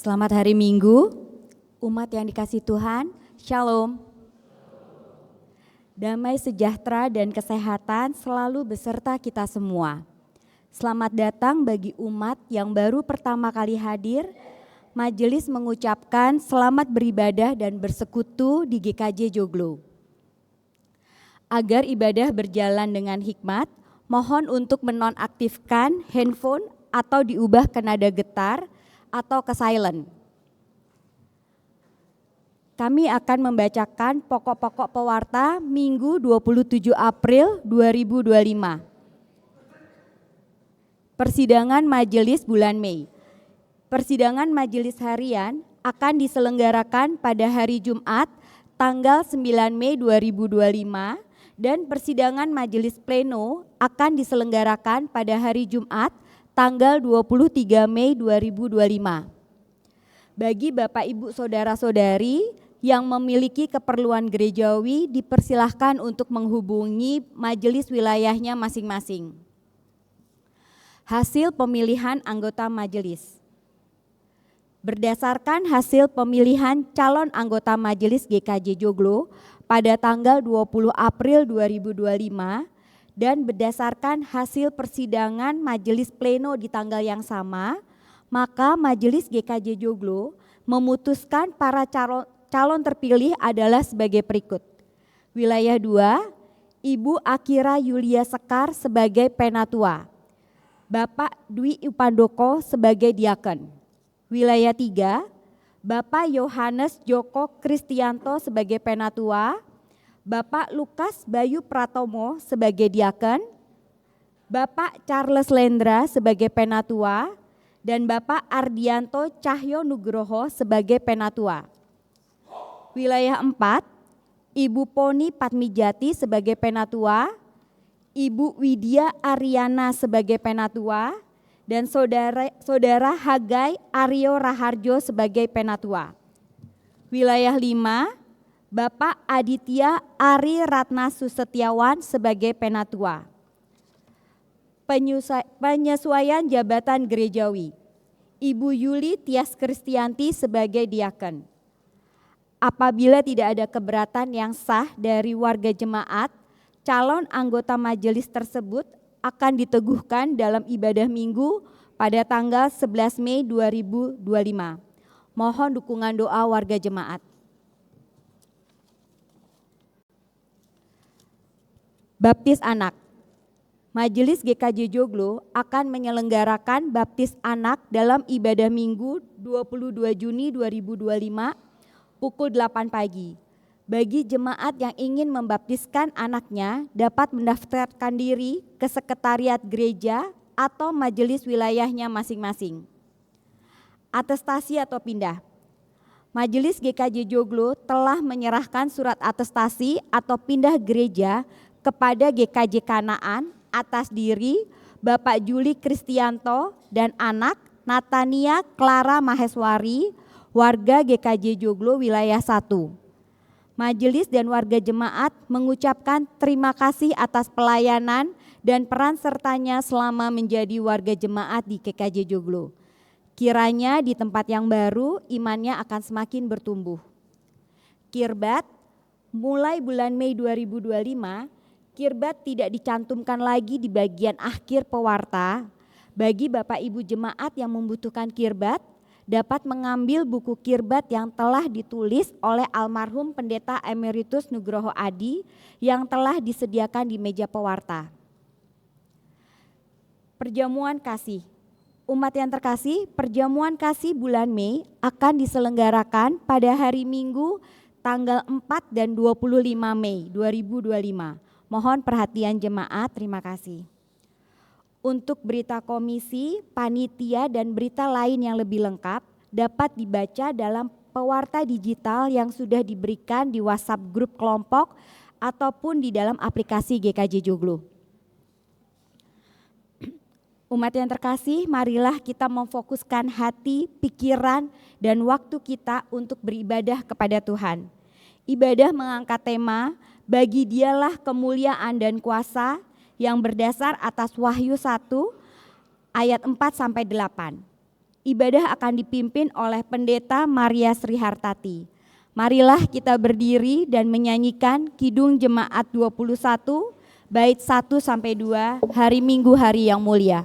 Selamat hari Minggu, umat yang dikasihi Tuhan, Shalom. Damai sejahtera dan kesehatan selalu beserta kita semua. Selamat datang bagi umat yang baru pertama kali hadir. Majelis mengucapkan selamat beribadah dan bersekutu di GKJ Joglo. Agar ibadah berjalan dengan hikmat, mohon untuk menonaktifkan handphone atau diubah ke nada getar atau ke silent. Kami akan membacakan pokok-pokok pewarta Minggu 27 April 2025. Persidangan Majelis bulan Mei. Persidangan Majelis Harian akan diselenggarakan pada hari Jumat tanggal 9 Mei 2025 dan persidangan Majelis Pleno akan diselenggarakan pada hari Jumat tanggal 23 Mei 2025. Bagi Bapak Ibu Saudara-saudari yang memiliki keperluan gerejawi dipersilahkan untuk menghubungi majelis wilayahnya masing-masing. Hasil pemilihan anggota majelis. Berdasarkan hasil pemilihan calon anggota majelis GKJ Joglo pada tanggal 20 April 2025, dan berdasarkan hasil persidangan majelis pleno di tanggal yang sama, maka majelis GKJ Joglo memutuskan para calon terpilih adalah sebagai berikut. Wilayah 2, Ibu Akira Yulia Sekar sebagai penatua, Bapak Dwi Upandoko sebagai diaken. Wilayah 3, Bapak Yohanes Joko Kristianto sebagai penatua, Bapak Lukas Bayu Pratomo sebagai diaken, Bapak Charles Lendra sebagai penatua, dan Bapak Ardianto Cahyo Nugroho sebagai penatua. Wilayah 4, Ibu Poni Patmijati sebagai penatua, Ibu Widya Ariana sebagai penatua, dan Saudara Hagai Aryo Raharjo sebagai penatua. Wilayah 5, Bapak Aditya Ari Ratna Susetiawan sebagai penatua. Penyesuaian jabatan gerejawi. Ibu Yuli Tias Kristianti sebagai diaken. Apabila tidak ada keberatan yang sah dari warga jemaat, calon anggota majelis tersebut akan diteguhkan dalam ibadah minggu pada tanggal 11 Mei 2025. Mohon dukungan doa warga jemaat. Baptis anak. Majelis GKJ Joglo akan menyelenggarakan baptis anak dalam ibadah minggu 22 Juni 2025 pukul 8 pagi. Bagi jemaat yang ingin membaptiskan anaknya dapat mendaftarkan diri ke sekretariat gereja atau majelis wilayahnya masing-masing. Atestasi atau pindah. Majelis GKJ Joglo telah menyerahkan surat atestasi atau pindah gereja kepada GKJ Kanaan atas diri Bapak Juli Kristianto dan anak Natania Clara Maheswari, warga GKJ Joglo wilayah 1. Majelis dan warga jemaat mengucapkan terima kasih atas pelayanan dan peran sertanya selama menjadi warga jemaat di GKJ Joglo. Kiranya di tempat yang baru imannya akan semakin bertumbuh. Kirbat, mulai bulan Mei 2025, kirbat tidak dicantumkan lagi di bagian akhir pewarta. Bagi Bapak Ibu jemaat yang membutuhkan kirbat, dapat mengambil buku kirbat yang telah ditulis oleh almarhum Pendeta Emeritus Nugroho Adi yang telah disediakan di meja pewarta. Perjamuan kasih. Umat yang terkasih, perjamuan kasih bulan Mei akan diselenggarakan pada hari Minggu tanggal 4 dan 25 Mei 2025. Mohon perhatian jemaat, terima kasih. Untuk berita komisi, panitia dan berita lain yang lebih lengkap dapat dibaca dalam pewarta digital yang sudah diberikan di WhatsApp grup kelompok ataupun di dalam aplikasi GKJ Joglo. Umat yang terkasih, marilah kita memfokuskan hati, pikiran, dan waktu kita untuk beribadah kepada Tuhan. Ibadah mengangkat tema, bagi Dialah kemuliaan dan kuasa yang berdasar atas Wahyu 1 ayat 4-8. Ibadah akan dipimpin oleh Pendeta Maria Srihartati. Marilah kita berdiri dan menyanyikan Kidung Jemaat 21 bait 1-2 Hari Minggu Hari yang Mulia.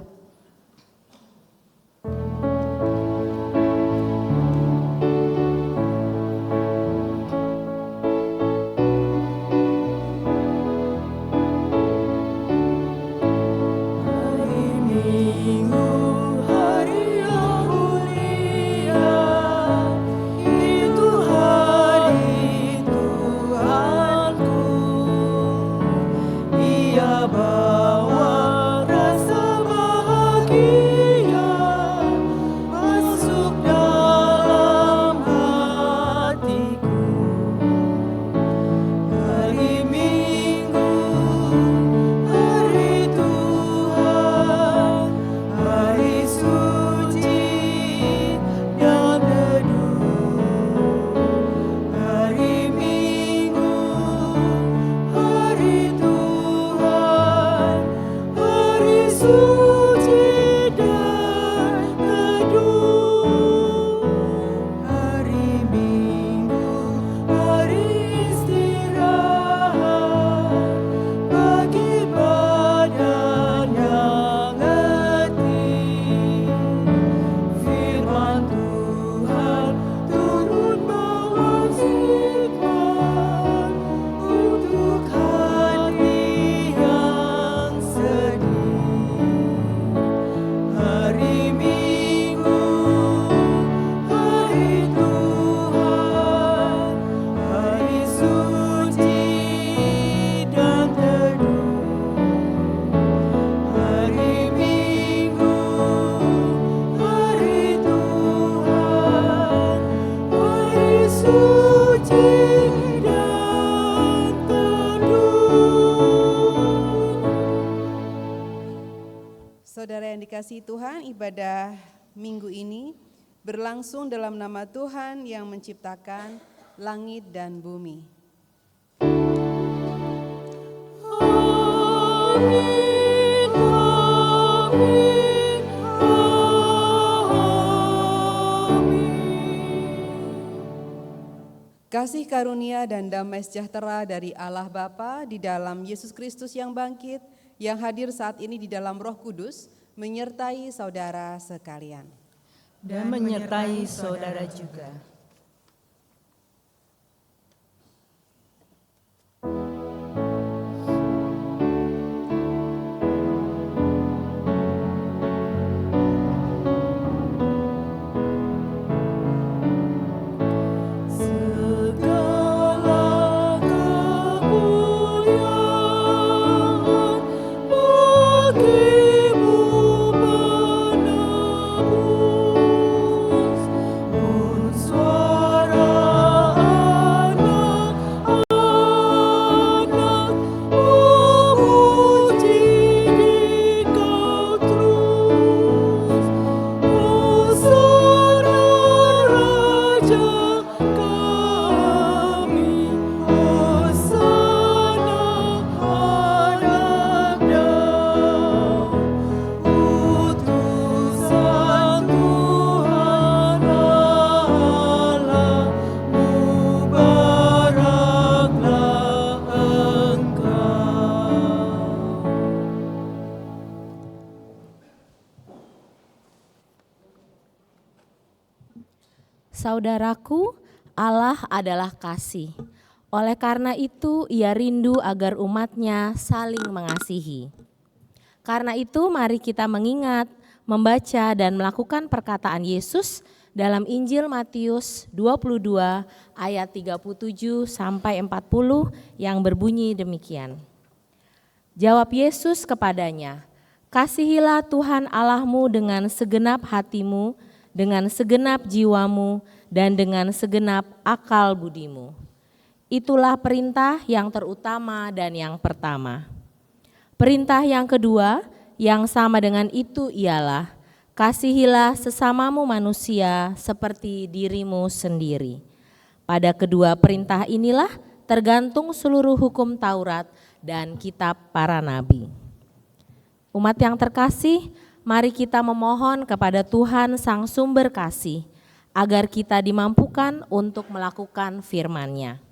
Saudara yang dikasihi Tuhan, ibadah minggu ini berlangsung dalam nama Tuhan yang menciptakan langit dan bumi. Amin, amin, amin. Kasih karunia dan damai sejahtera dari Allah Bapa di dalam Yesus Kristus yang bangkit, yang hadir saat ini di dalam Roh Kudus, menyertai saudara sekalian. Dan menyertai saudara juga. Saudaraku, Allah adalah kasih. Oleh karena itu, Ia rindu agar umat-Nya saling mengasihi. Karena itu, mari kita mengingat, membaca dan melakukan perkataan Yesus dalam Injil Matius 22 ayat 37 sampai 40 yang berbunyi demikian. Jawab Yesus kepadanya, "Kasihilah Tuhan Allahmu dengan segenap hatimu, dengan segenap jiwamu, dan dengan segenap akal budimu. Itulah perintah yang terutama dan yang pertama. Perintah yang kedua, yang sama dengan itu ialah, kasihilah sesamamu manusia seperti dirimu sendiri. Pada kedua perintah inilah tergantung seluruh hukum Taurat dan kitab para nabi." Umat yang terkasih, mari kita memohon kepada Tuhan Sang Sumber Kasih, agar kita dimampukan untuk melakukan firman-Nya.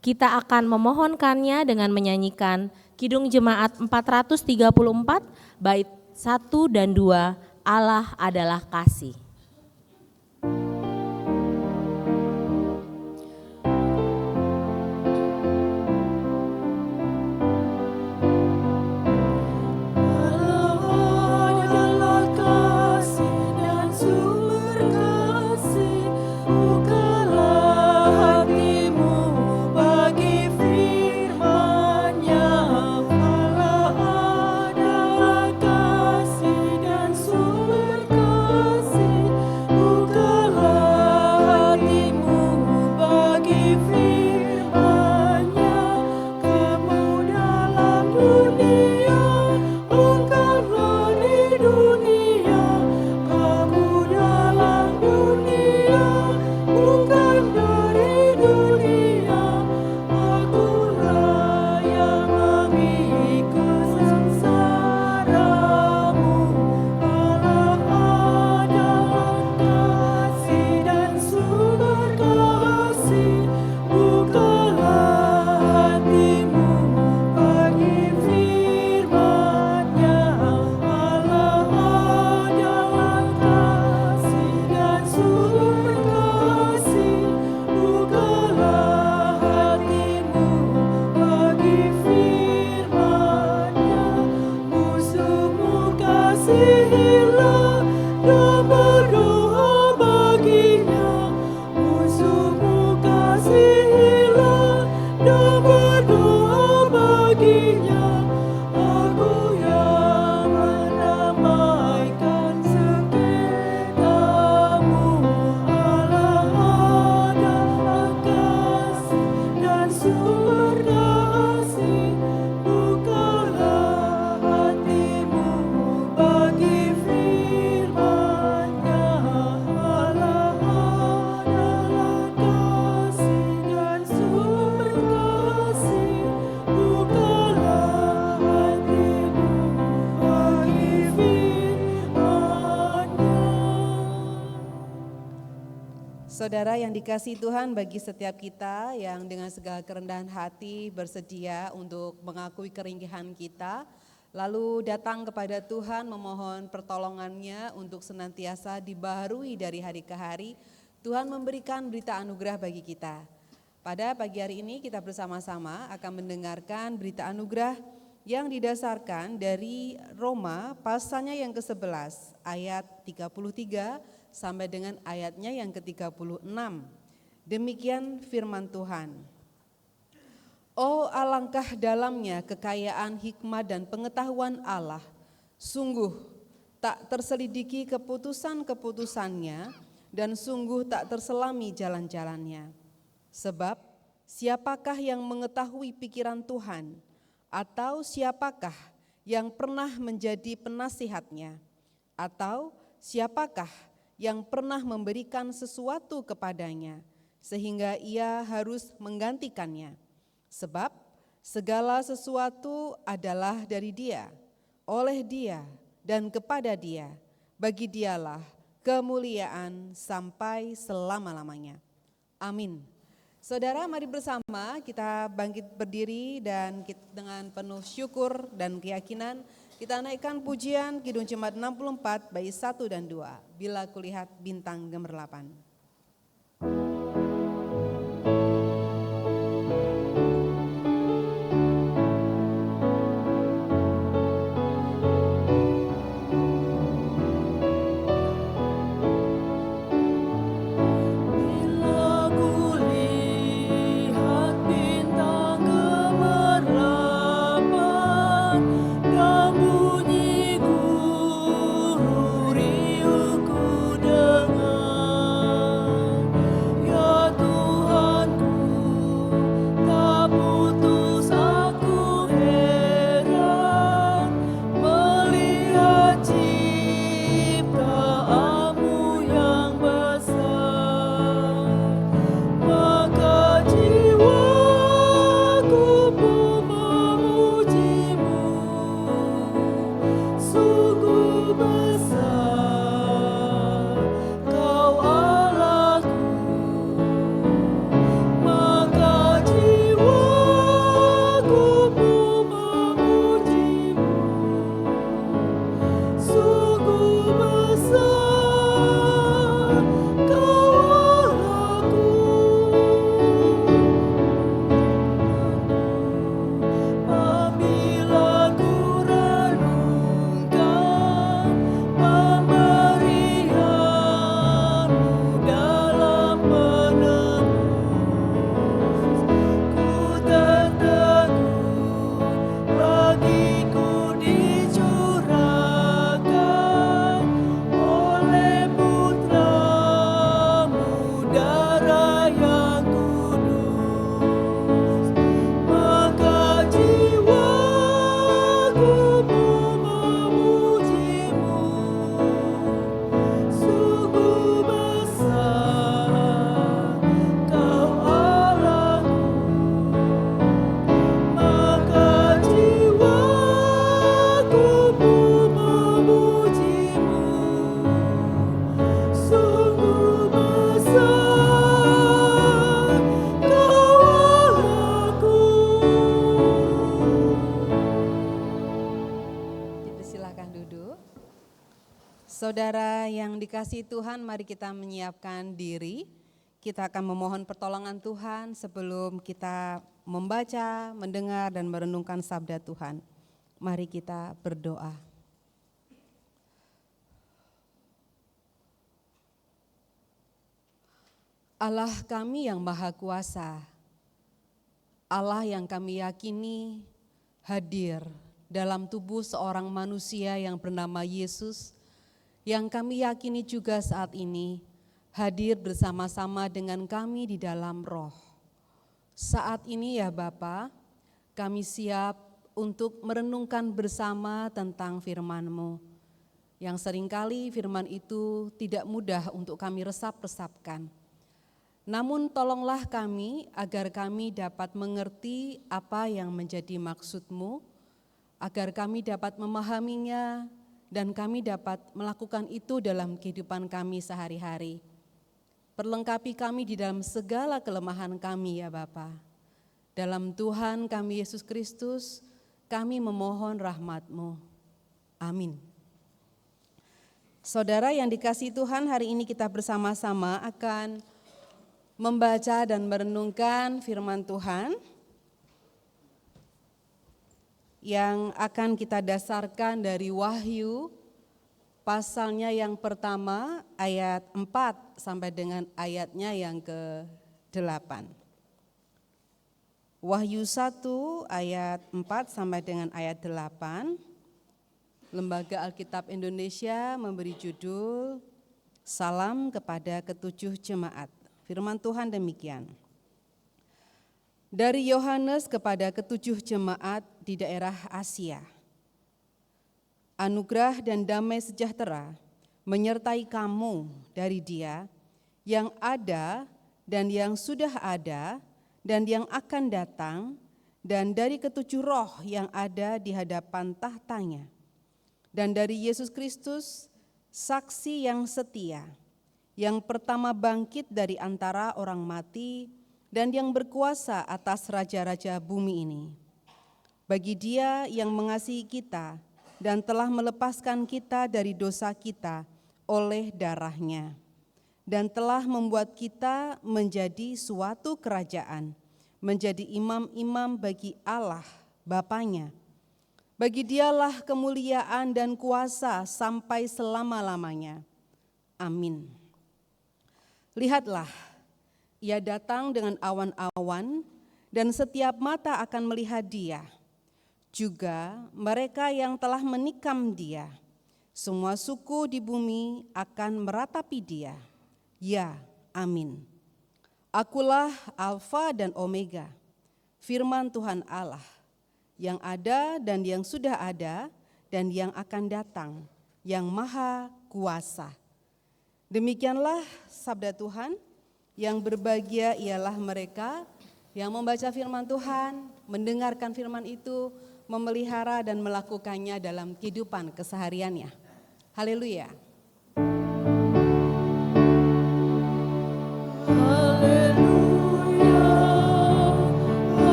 Kita akan memohonkannya dengan menyanyikan Kidung Jemaat 434, bait 1 dan 2, Allah adalah kasih. Saudara yang dikasihi Tuhan, bagi setiap kita yang dengan segala kerendahan hati bersedia untuk mengakui keringkihan kita, lalu datang kepada Tuhan memohon pertolongannya untuk senantiasa dibaharui dari hari ke hari, Tuhan memberikan berita anugerah bagi kita. Pada pagi hari ini kita bersama-sama akan mendengarkan berita anugerah yang didasarkan dari Roma pasalnya yang ke-11 ayat 33 sampai dengan ayatnya yang ke-36. Demikian firman Tuhan. Oh, alangkah dalamnya kekayaan hikmat dan pengetahuan Allah. Sungguh tak terselidiki keputusan-keputusannya dan sungguh tak terselami jalan-jalannya. Sebab siapakah yang mengetahui pikiran Tuhan, atau siapakah yang pernah menjadi penasihatnya, atau siapakah yang pernah memberikan sesuatu kepadanya, sehingga ia harus menggantikannya. Sebab segala sesuatu adalah dari Dia, oleh Dia, dan kepada Dia. Bagi Dialah kemuliaan sampai selama-lamanya. Amin. Saudara, mari bersama kita bangkit berdiri dan dengan penuh syukur dan keyakinan kita naikkan pujian Kidung Jemaat 64 bait 1 dan 2. Bila kulihat bintang gemerlapan. Saudara yang dikasihi Tuhan, mari kita menyiapkan diri. Kita akan memohon pertolongan Tuhan sebelum kita membaca, mendengar, dan merenungkan sabda Tuhan. Mari kita berdoa. Allah kami yang Maha Kuasa, Allah yang kami yakini hadir dalam tubuh seorang manusia yang bernama Yesus, yang kami yakini juga saat ini hadir bersama-sama dengan kami di dalam roh. Saat ini ya Bapa, kami siap untuk merenungkan bersama tentang firman-Mu, yang seringkali firman itu tidak mudah untuk kami resap-resapkan. Namun tolonglah kami agar kami dapat mengerti apa yang menjadi maksud-Mu, agar kami dapat memahaminya, dan kami dapat melakukan itu dalam kehidupan kami sehari-hari. Perlengkapi kami di dalam segala kelemahan kami ya Bapa. Dalam Tuhan kami Yesus Kristus, kami memohon rahmat-Mu. Amin. Saudara yang dikasihi Tuhan, hari ini kita bersama-sama akan membaca dan merenungkan firman Tuhan yang akan kita dasarkan dari Wahyu pasalnya yang pertama ayat 4 sampai dengan ayatnya yang ke-8. Wahyu 1 ayat 4 sampai dengan ayat 8. Lembaga Alkitab Indonesia memberi judul Salam kepada ketujuh jemaat. Firman Tuhan demikian. Dari Yohanes kepada ketujuh jemaat di daerah Asia. Anugerah dan damai sejahtera menyertai kamu dari Dia yang ada dan yang sudah ada dan yang akan datang, dan dari ketujuh roh yang ada di hadapan tahtanya, dan dari Yesus Kristus, saksi yang setia, yang pertama bangkit dari antara orang mati dan yang berkuasa atas raja-raja bumi ini. Bagi Dia yang mengasihi kita dan telah melepaskan kita dari dosa kita oleh darah-Nya, dan telah membuat kita menjadi suatu kerajaan, menjadi imam-imam bagi Allah Bapa-Nya. Bagi Dialah kemuliaan dan kuasa sampai selama-lamanya. Amin. Lihatlah, Ia datang dengan awan-awan, dan setiap mata akan melihat Dia. Juga mereka yang telah menikam Dia, semua suku di bumi akan meratapi Dia. Ya, amin. Akulah Alfa dan Omega, firman Tuhan Allah, yang ada dan yang sudah ada dan yang akan datang, yang maha kuasa. Demikianlah sabda Tuhan. Yang berbahagia ialah mereka yang membaca firman Tuhan, mendengarkan firman itu, memelihara dan melakukannya dalam kehidupan kesehariannya. Haleluya.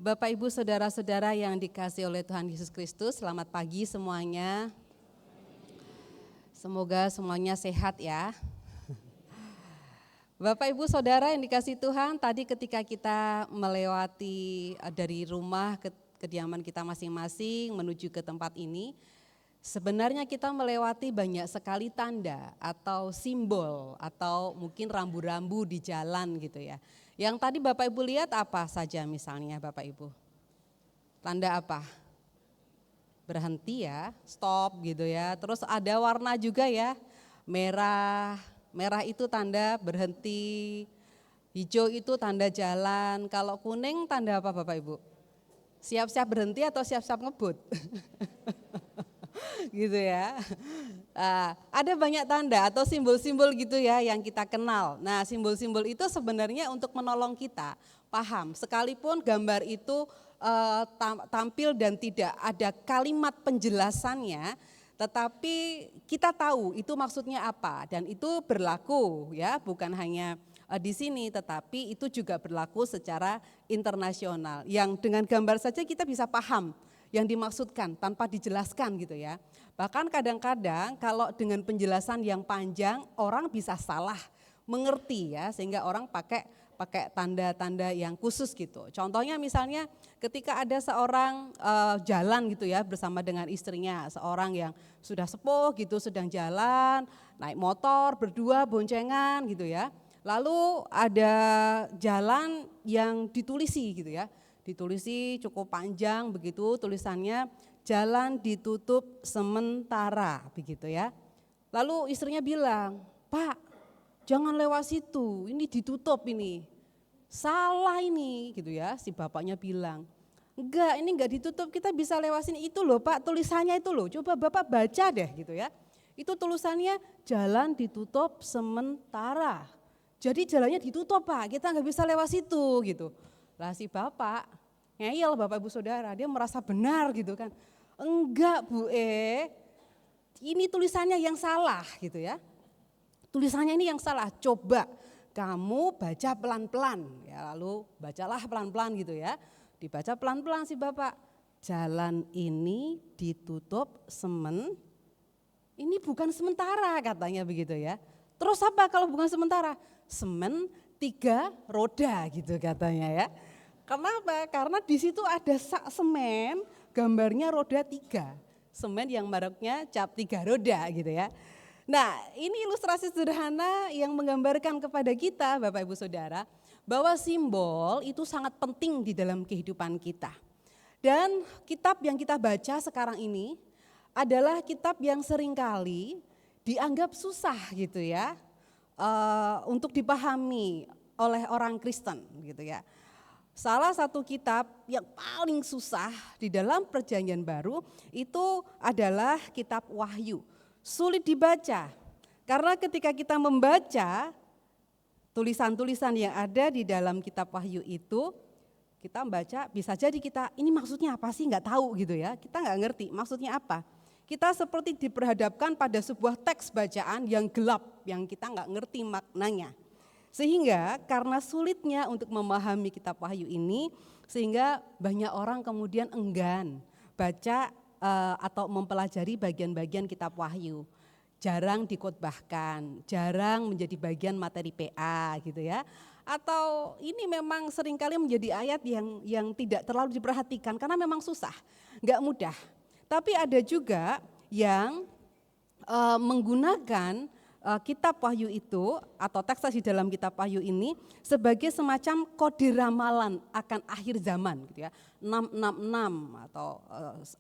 Bapak, Ibu, Saudara-saudara yang dikasihi oleh Tuhan Yesus Kristus, selamat pagi semuanya. Semoga semuanya sehat ya. Bapak, Ibu, Saudara yang dikasihi Tuhan, tadi ketika kita melewati dari rumah ke kediaman kita masing-masing menuju ke tempat ini, sebenarnya kita melewati banyak sekali tanda atau simbol atau mungkin rambu-rambu di jalan gitu ya. Yang tadi Bapak Ibu lihat apa saja misalnya Bapak Ibu? Tanda apa? Berhenti ya, stop gitu ya. Terus ada warna juga ya, merah. Merah itu tanda berhenti, hijau itu tanda jalan. Kalau kuning tanda apa Bapak Ibu? Siap-siap berhenti atau siap-siap ngebut? Gitu ya. Ada banyak tanda atau simbol-simbol gitu ya yang kita kenal. Nah, simbol-simbol itu sebenarnya untuk menolong kita paham. Sekalipun gambar itu tampil dan tidak ada kalimat penjelasannya, tetapi kita tahu itu maksudnya apa dan itu berlaku ya, bukan hanya di sini tetapi itu juga berlaku secara internasional. Yang dengan gambar saja kita bisa paham yang dimaksudkan tanpa dijelaskan gitu ya. Bahkan kadang-kadang kalau dengan penjelasan yang panjang orang bisa salah mengerti ya, sehingga orang pakai tanda-tanda yang khusus gitu. Contohnya misalnya ketika ada seorang jalan gitu ya bersama dengan istrinya, seorang yang sudah sepuh gitu sedang jalan, naik motor berdua boncengan gitu ya. Lalu ada jalan yang ditulisi gitu ya. Ditulisi cukup panjang begitu tulisannya, jalan ditutup sementara begitu ya. Lalu istrinya bilang, "Pak, jangan lewat situ, ini ditutup ini. Salah ini," gitu ya. Si bapaknya bilang, "Enggak, ini enggak ditutup, kita bisa lewat sini. Itu loh Pak, tulisannya itu loh. Coba Bapak baca deh," gitu ya. Itu tulisannya jalan ditutup sementara. Jadi jalannya ditutup Pak, kita nggak bisa lewat situ gitu. Lah si bapak, ngeyel Bapak Ibu Saudara, dia merasa benar gitu kan. Enggak Bu ini tulisannya yang salah gitu ya. Tulisannya ini yang salah, coba kamu baca pelan-pelan. Ya, lalu bacalah pelan-pelan gitu ya. Dibaca pelan-pelan si bapak, jalan ini ditutup semen, ini bukan sementara katanya begitu ya. Terus apa kalau bukan sementara? Semen 3 roda gitu katanya ya. Kenapa? Karena di situ ada sak semen, gambarnya roda 3. Semen yang mereknya cap 3 roda gitu ya. Nah ini ilustrasi sederhana yang menggambarkan kepada kita Bapak Ibu Saudara, bahwa simbol itu sangat penting di dalam kehidupan kita. Dan kitab yang kita baca sekarang ini adalah kitab yang seringkali dianggap susah gitu ya, untuk dipahami oleh orang Kristen gitu ya. Salah satu kitab yang paling susah di dalam Perjanjian Baru itu adalah kitab Wahyu. Sulit dibaca, karena ketika kita membaca tulisan-tulisan yang ada di dalam kitab Wahyu itu, kita membaca bisa jadi kita ini maksudnya apa sih, nggak tahu gitu ya, kita nggak ngerti maksudnya apa. Kita seperti diperhadapkan pada sebuah teks bacaan yang gelap, yang kita nggak ngerti maknanya. Sehingga karena sulitnya untuk memahami kitab Wahyu ini, sehingga banyak orang kemudian enggan baca atau mempelajari bagian-bagian kitab Wahyu. Jarang dikhotbahkan, jarang menjadi bagian materi PA gitu ya. Atau ini memang seringkali menjadi ayat yang tidak terlalu diperhatikan karena memang susah, nggak mudah. Tapi ada juga yang menggunakan kitab Wahyu itu atau teks di dalam kitab Wahyu ini sebagai semacam kode ramalan akan akhir zaman gitu ya. 666 atau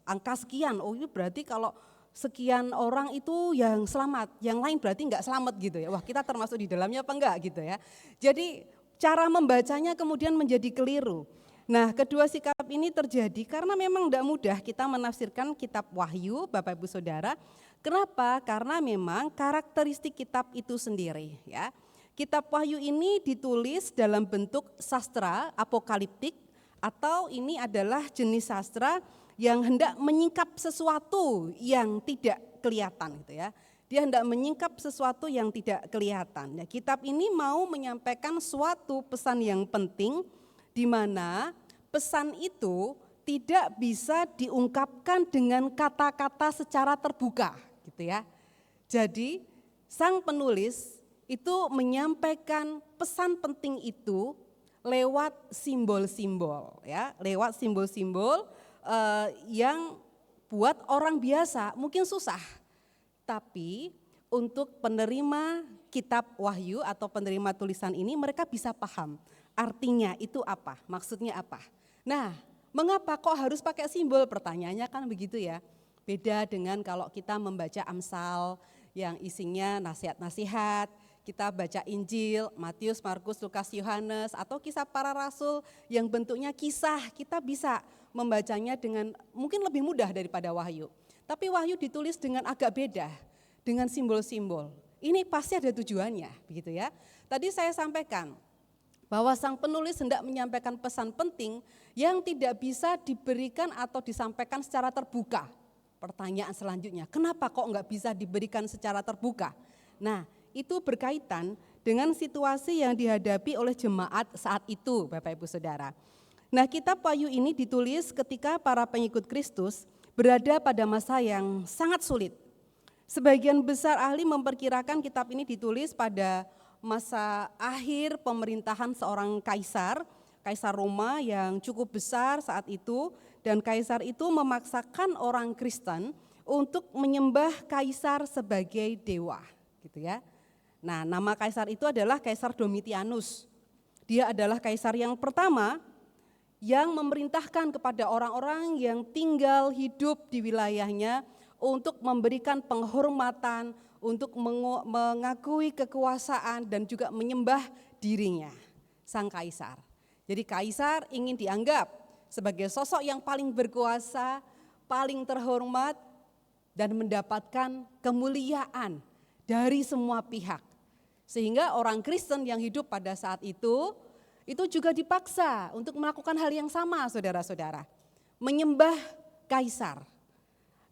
angka sekian, oh ini berarti kalau sekian orang itu yang selamat, yang lain berarti enggak selamat gitu ya. Wah kita termasuk di dalamnya apa enggak gitu ya. Jadi cara membacanya kemudian menjadi keliru. Nah kedua sikap ini terjadi karena memang tidak mudah kita menafsirkan kitab Wahyu Bapak Ibu Saudara. Kenapa? Karena memang karakteristik kitab itu sendiri ya. Kitab Wahyu ini ditulis dalam bentuk sastra apokaliptik atau ini adalah jenis sastra yang hendak menyingkap sesuatu yang tidak kelihatan gitu ya. Dia hendak menyingkap sesuatu yang tidak kelihatan. Nah, kitab ini mau menyampaikan suatu pesan yang penting di mana pesan itu tidak bisa diungkapkan dengan kata-kata secara terbuka gitu ya. Jadi sang penulis itu menyampaikan pesan penting itu lewat simbol-simbol ya, lewat simbol-simbol yang buat orang biasa mungkin susah. Tapi untuk penerima kitab Wahyu atau penerima tulisan ini mereka bisa paham artinya itu apa, maksudnya apa. Nah, mengapa kok harus pakai simbol? Pertanyaannya kan begitu ya. Beda dengan kalau kita membaca Amsal yang isinya nasihat-nasihat, kita baca Injil, Matius, Markus, Lukas, Yohanes, atau kisah para rasul yang bentuknya kisah, kita bisa membacanya dengan mungkin lebih mudah daripada Wahyu. Tapi Wahyu ditulis dengan agak beda, dengan simbol-simbol. Ini pasti ada tujuannya, begitu ya. Tadi saya sampaikan bahwa sang penulis hendak menyampaikan pesan penting yang tidak bisa diberikan atau disampaikan secara terbuka. Pertanyaan selanjutnya, kenapa kok enggak bisa diberikan secara terbuka? Nah, itu berkaitan dengan situasi yang dihadapi oleh jemaat saat itu, Bapak Ibu Saudara. Nah, kitab Wahyu ini ditulis ketika para pengikut Kristus berada pada masa yang sangat sulit. Sebagian besar ahli memperkirakan kitab ini ditulis pada masa akhir pemerintahan seorang kaisar Roma yang cukup besar saat itu, dan kaisar itu memaksakan orang Kristen untuk menyembah kaisar sebagai dewa, gitu ya. Nah, nama kaisar itu adalah Kaisar Domitianus. Dia adalah kaisar yang pertama yang memerintahkan kepada orang-orang yang tinggal hidup di wilayahnya untuk memberikan penghormatan, untuk mengakui kekuasaan dan juga menyembah dirinya, sang kaisar. Jadi kaisar ingin dianggap sebagai sosok yang paling berkuasa, paling terhormat dan mendapatkan kemuliaan dari semua pihak. Sehingga orang Kristen yang hidup pada saat itu juga dipaksa untuk melakukan hal yang sama, saudara-saudara. Menyembah kaisar.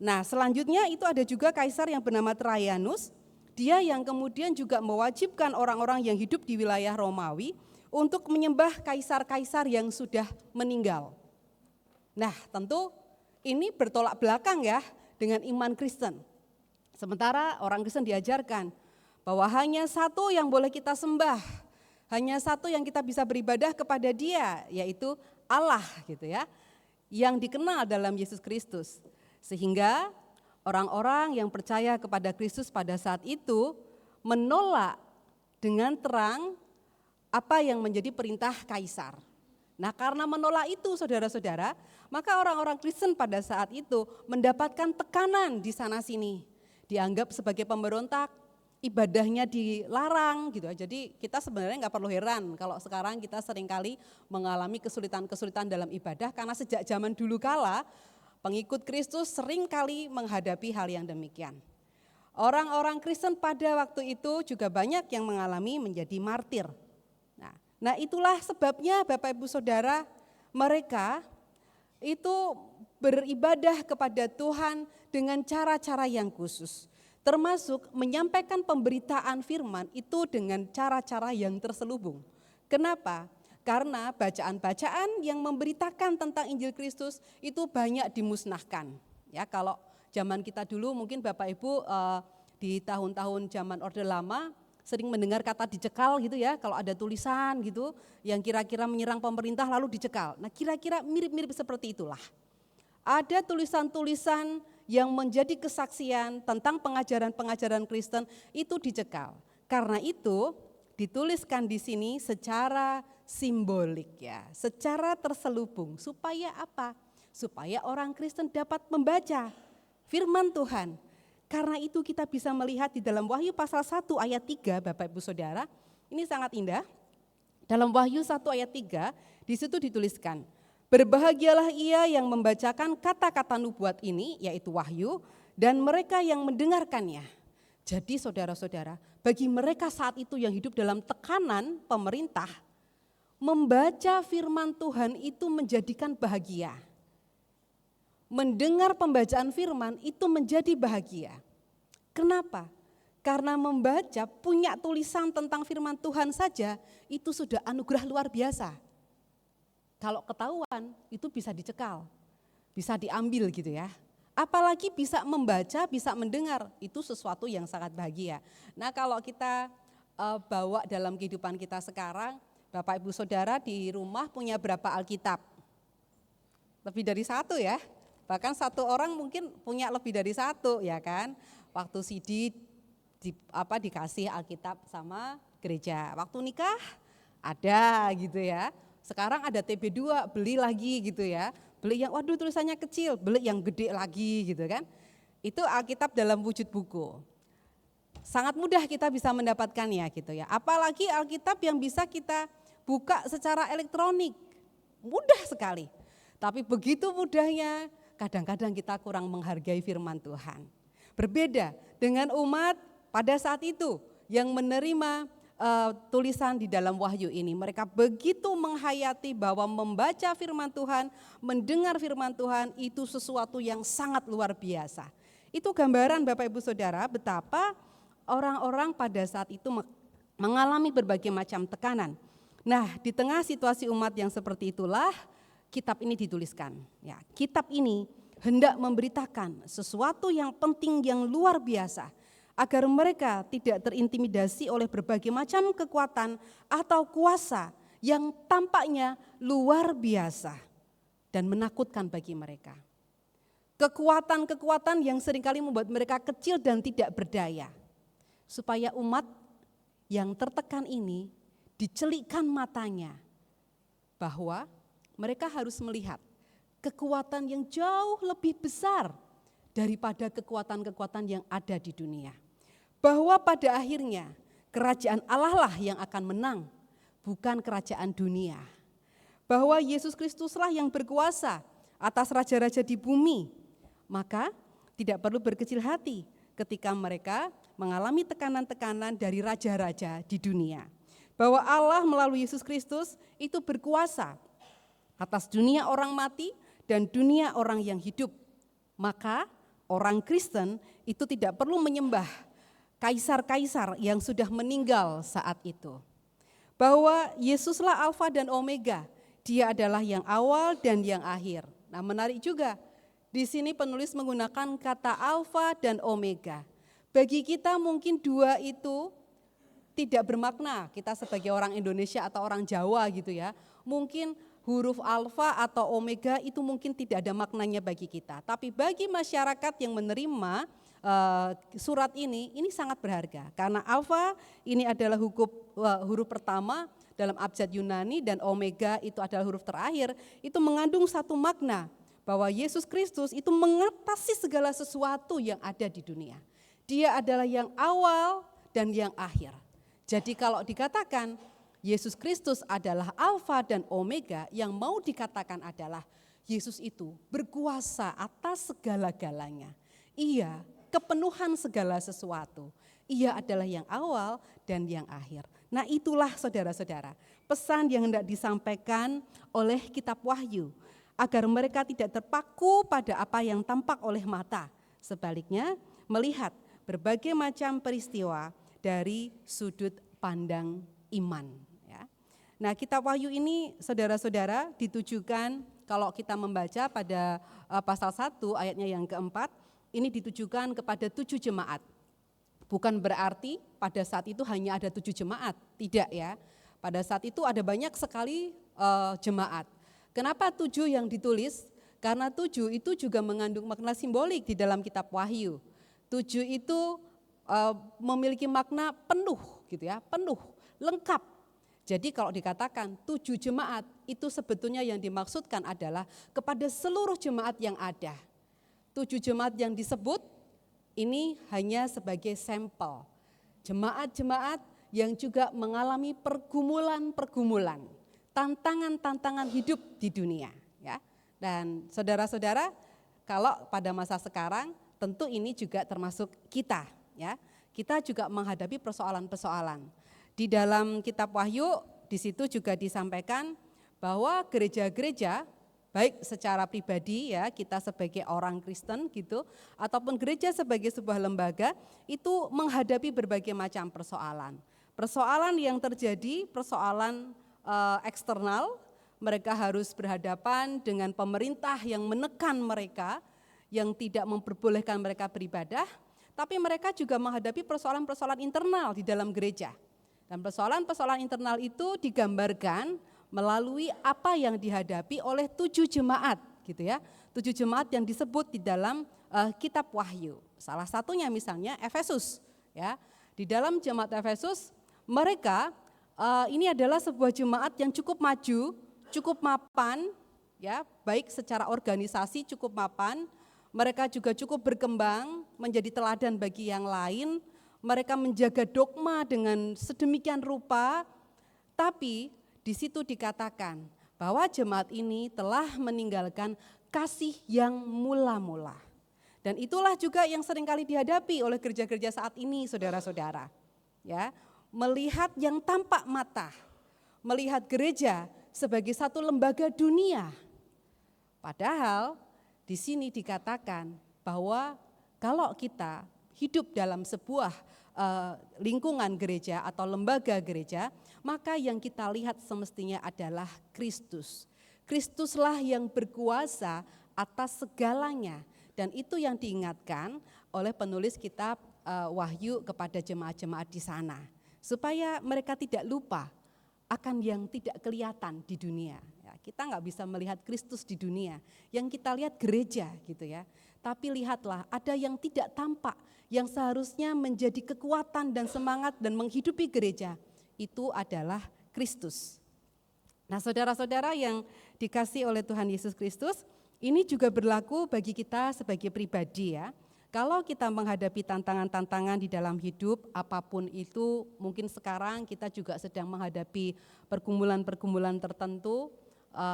Nah, selanjutnya itu ada juga kaisar yang bernama Trajanus. Dia yang kemudian juga mewajibkan orang-orang yang hidup di wilayah Romawi untuk menyembah kaisar-kaisar yang sudah meninggal. Nah, tentu ini bertolak belakang ya dengan iman Kristen. Sementara orang Kristen diajarkan bahwa hanya satu yang boleh kita sembah, hanya satu yang kita bisa beribadah kepada Dia, yaitu Allah gitu ya, yang dikenal dalam Yesus Kristus. Sehingga orang-orang yang percaya kepada Kristus pada saat itu menolak dengan terang apa yang menjadi perintah kaisar. Nah, karena menolak itu saudara-saudara, maka orang-orang Kristen pada saat itu mendapatkan tekanan di sana-sini. Dianggap sebagai pemberontak, ibadahnya dilarang gitu. Jadi kita sebenarnya nggak perlu heran kalau sekarang kita seringkali mengalami kesulitan-kesulitan dalam ibadah karena sejak zaman dulu kala pengikut Kristus seringkali menghadapi hal yang demikian. Orang-orang Kristen pada waktu itu juga banyak yang mengalami menjadi martir. Nah, itulah sebabnya Bapak Ibu Saudara, mereka itu beribadah kepada Tuhan dengan cara-cara yang khusus. Termasuk menyampaikan pemberitaan firman itu dengan cara-cara yang terselubung. Kenapa? Karena bacaan-bacaan yang memberitakan tentang Injil Kristus itu banyak dimusnahkan. Ya, kalau zaman kita dulu mungkin Bapak Ibu di tahun-tahun zaman Orde Lama sering mendengar kata dicekal gitu ya, kalau ada tulisan gitu yang kira-kira menyerang pemerintah lalu dicekal. Nah, kira-kira mirip-mirip seperti itulah. Ada tulisan-tulisan yang menjadi kesaksian tentang pengajaran-pengajaran Kristen itu dicekal. Karena itu dituliskan di sini secara simbolik ya, secara terselubung. Supaya apa? Supaya orang Kristen dapat membaca firman Tuhan. Karena itu kita bisa melihat di dalam Wahyu pasal 1 ayat 3 Bapak Ibu Saudara, ini sangat indah. Dalam Wahyu 1 ayat 3 di situ dituliskan, berbahagialah ia yang membacakan kata-kata nubuat ini, yaitu Wahyu, dan mereka yang mendengarkannya. Jadi saudara-saudara, bagi mereka saat itu yang hidup dalam tekanan pemerintah, membaca firman Tuhan itu menjadikan bahagia. Mendengar pembacaan firman itu menjadi bahagia. Kenapa? Karena membaca, punya tulisan tentang firman Tuhan saja, itu sudah anugerah luar biasa. Kalau ketahuan, itu bisa dicekal, bisa diambil gitu ya. Apalagi bisa membaca, bisa mendengar, itu sesuatu yang sangat bahagia. Nah, kalau kita bawa dalam kehidupan kita sekarang, Bapak Ibu Saudara di rumah punya berapa Alkitab? Lebih dari satu ya. Bahkan satu orang mungkin punya lebih dari satu ya kan. Waktu CD dikasih Alkitab sama gereja. Waktu nikah ada gitu ya. Sekarang ada TB2 beli lagi gitu ya. Beli yang waduh tulisannya kecil, beli yang gede lagi gitu kan. Itu Alkitab dalam wujud buku. Sangat mudah kita bisa mendapatkannya gitu ya. Apalagi Alkitab yang bisa kita buka secara elektronik. Mudah sekali. Tapi begitu mudahnya kadang-kadang kita kurang menghargai firman Tuhan. Berbeda dengan umat pada saat itu yang menerima tulisan di dalam Wahyu ini. Mereka begitu menghayati bahwa membaca firman Tuhan, mendengar firman Tuhan itu sesuatu yang sangat luar biasa. Itu gambaran Bapak Ibu Saudara betapa orang-orang pada saat itu mengalami berbagai macam tekanan. Nah, di tengah situasi umat yang seperti itulah kitab ini dituliskan. Ya, kitab ini hendak memberitakan sesuatu yang penting yang luar biasa agar mereka tidak terintimidasi oleh berbagai macam kekuatan atau kuasa yang tampaknya luar biasa dan menakutkan bagi mereka. Kekuatan-kekuatan yang seringkali membuat mereka kecil dan tidak berdaya. Supaya umat yang tertekan ini dicelikkan matanya bahwa mereka harus melihat kekuatan yang jauh lebih besar daripada kekuatan-kekuatan yang ada di dunia. Bahwa pada akhirnya kerajaan Allah lah yang akan menang, bukan kerajaan dunia. Bahwa Yesus Kristuslah yang berkuasa atas raja-raja di bumi. Maka tidak perlu berkecil hati ketika mereka mengalami tekanan-tekanan dari raja-raja di dunia. Bahwa Allah melalui Yesus Kristus itu berkuasa atas dunia orang mati dan dunia orang yang hidup. Maka orang Kristen itu tidak perlu menyembah kaisar-kaisar yang sudah meninggal saat itu. Bahwa Yesuslah Alfa dan Omega, Dia adalah yang awal dan yang akhir. Nah, menarik juga, di sini penulis menggunakan kata Alfa dan Omega. Bagi kita mungkin dua itu tidak bermakna, kita sebagai orang Indonesia atau orang Jawa gitu ya. Mungkin huruf alfa atau omega itu mungkin tidak ada maknanya bagi kita. Tapi bagi masyarakat yang menerima surat ini sangat berharga. Karena alfa ini adalah huruf pertama dalam abjad Yunani dan omega itu adalah huruf terakhir. Itu mengandung satu makna bahwa Yesus Kristus itu mengatasi segala sesuatu yang ada di dunia. Dia adalah yang awal dan yang akhir. Jadi kalau dikatakan Yesus Kristus adalah Alfa dan Omega, yang mau dikatakan adalah Yesus itu berkuasa atas segala-galanya. Ia kepenuhan segala sesuatu. Ia adalah yang awal dan yang akhir. Nah, itulah saudara-saudara, pesan yang hendak disampaikan oleh kitab Wahyu, agar mereka tidak terpaku pada apa yang tampak oleh mata. Sebaliknya, melihat berbagai macam peristiwa dari sudut pandang iman. Nah, kitab Wahyu ini saudara-saudara ditujukan kalau kita membaca pada pasal 1 ayatnya yang keempat, ini ditujukan kepada 7 jemaat. Bukan berarti pada saat itu hanya ada 7 jemaat, tidak ya. Pada saat itu ada banyak sekali jemaat. Kenapa 7 yang ditulis? Karena 7 itu juga mengandung makna simbolik di dalam kitab Wahyu. 7 itu memiliki makna penuh gitu ya, penuh, lengkap. Jadi kalau dikatakan 7 jemaat itu sebetulnya yang dimaksudkan adalah kepada seluruh jemaat yang ada. 7 jemaat yang disebut ini hanya sebagai sampel. Jemaat-jemaat yang juga mengalami pergumulan-pergumulan, tantangan-tantangan hidup di dunia. Ya. Dan saudara-saudara, kalau pada masa sekarang tentu ini juga termasuk kita. Ya. Kita juga menghadapi persoalan-persoalan. Di dalam kitab Wahyu, di situ juga disampaikan bahwa gereja-gereja, baik secara pribadi ya, kita sebagai orang Kristen gitu, ataupun gereja sebagai sebuah lembaga, itu menghadapi berbagai macam persoalan. Persoalan yang terjadi, persoalan eksternal, mereka harus berhadapan dengan pemerintah yang menekan mereka, yang tidak memperbolehkan mereka beribadah, tapi mereka juga menghadapi persoalan-persoalan internal di dalam gereja. Dan persoalan-persoalan internal itu digambarkan melalui apa yang dihadapi oleh 7 jemaat gitu ya. 7 jemaat yang disebut di dalam kitab Wahyu. Salah satunya misalnya Efesus ya. Di dalam jemaat Efesus mereka ini adalah sebuah jemaat yang cukup maju, cukup mapan ya, baik secara organisasi cukup mapan, mereka juga cukup berkembang menjadi teladan bagi yang lain. Mereka menjaga dogma dengan sedemikian rupa, tapi di situ dikatakan bahwa jemaat ini telah meninggalkan kasih yang mula-mula. Dan itulah juga yang seringkali dihadapi oleh gereja-gereja saat ini, saudara-saudara. Ya, melihat yang tampak mata, melihat gereja sebagai satu lembaga dunia. Padahal di sini dikatakan bahwa kalau kita hidup dalam sebuah lingkungan gereja atau lembaga gereja, maka yang kita lihat semestinya adalah Kristus. Kristuslah yang berkuasa atas segalanya, dan itu yang diingatkan oleh penulis kitab Wahyu kepada jemaat-jemaat di sana, supaya mereka tidak lupa akan yang tidak kelihatan di dunia. Ya, kita nggak bisa melihat Kristus di dunia, yang kita lihat gereja gitu ya. Tapi lihatlah, ada yang tidak tampak, yang seharusnya menjadi kekuatan dan semangat dan menghidupi gereja, itu adalah Kristus. Nah, saudara-saudara yang dikasihi oleh Tuhan Yesus Kristus, ini juga berlaku bagi kita sebagai pribadi ya. Kalau kita menghadapi tantangan-tantangan di dalam hidup, apapun itu, mungkin sekarang kita juga sedang menghadapi pergumulan-pergumulan tertentu,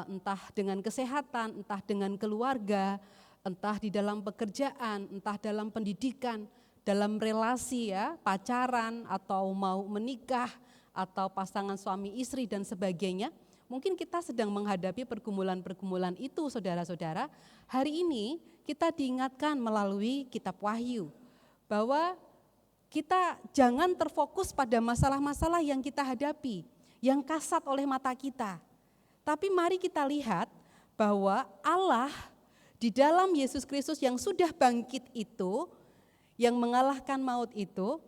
entah dengan kesehatan, entah dengan keluarga, entah di dalam pekerjaan, entah dalam pendidikan, dalam relasi ya, pacaran atau mau menikah atau pasangan suami istri dan sebagainya, mungkin kita sedang menghadapi pergumulan-pergumulan itu saudara-saudara. Hari ini kita diingatkan melalui kitab Wahyu bahwa kita jangan terfokus pada masalah-masalah yang kita hadapi, yang kasat oleh mata kita. Tapi mari kita lihat bahwa Allah di dalam Yesus Kristus yang sudah bangkit itu, yang mengalahkan maut itu,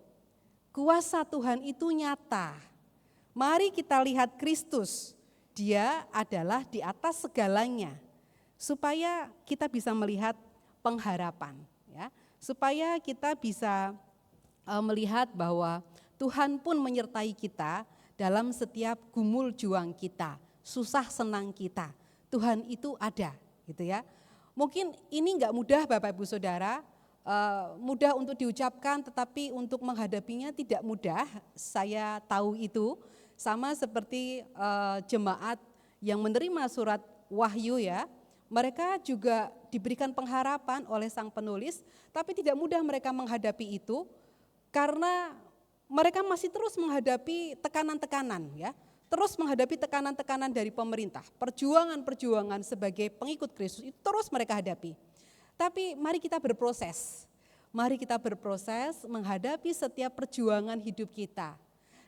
kuasa Tuhan itu nyata. Mari kita lihat Kristus, dia adalah di atas segalanya, supaya kita bisa melihat pengharapan, ya, supaya kita bisa melihat bahwa Tuhan pun menyertai kita dalam setiap gumul juang kita, susah senang kita. Tuhan itu ada, gitu ya. Mungkin ini enggak mudah Bapak Ibu Saudara, mudah untuk diucapkan tetapi untuk menghadapinya tidak mudah. Saya tahu itu, sama seperti jemaat yang menerima surat Wahyu ya. Mereka juga diberikan pengharapan oleh sang penulis, tapi tidak mudah mereka menghadapi itu karena mereka masih terus menghadapi tekanan-tekanan ya. Terus menghadapi tekanan-tekanan dari pemerintah, perjuangan-perjuangan sebagai pengikut Kristus itu terus mereka hadapi. Tapi mari kita berproses menghadapi setiap perjuangan hidup kita.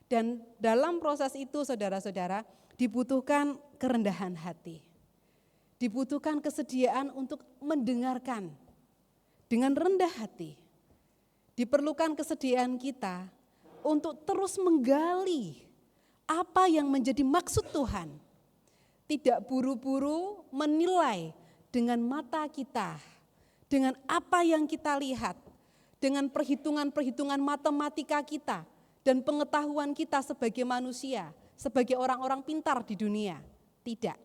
Dan dalam proses itu saudara-saudara dibutuhkan kerendahan hati. Dibutuhkan kesediaan untuk mendengarkan dengan rendah hati. Diperlukan kesediaan kita untuk terus menggali apa yang menjadi maksud Tuhan. Tidak buru-buru menilai dengan mata kita, dengan apa yang kita lihat, dengan perhitungan-perhitungan matematika kita dan pengetahuan kita sebagai manusia, sebagai orang-orang pintar di dunia. Tidak.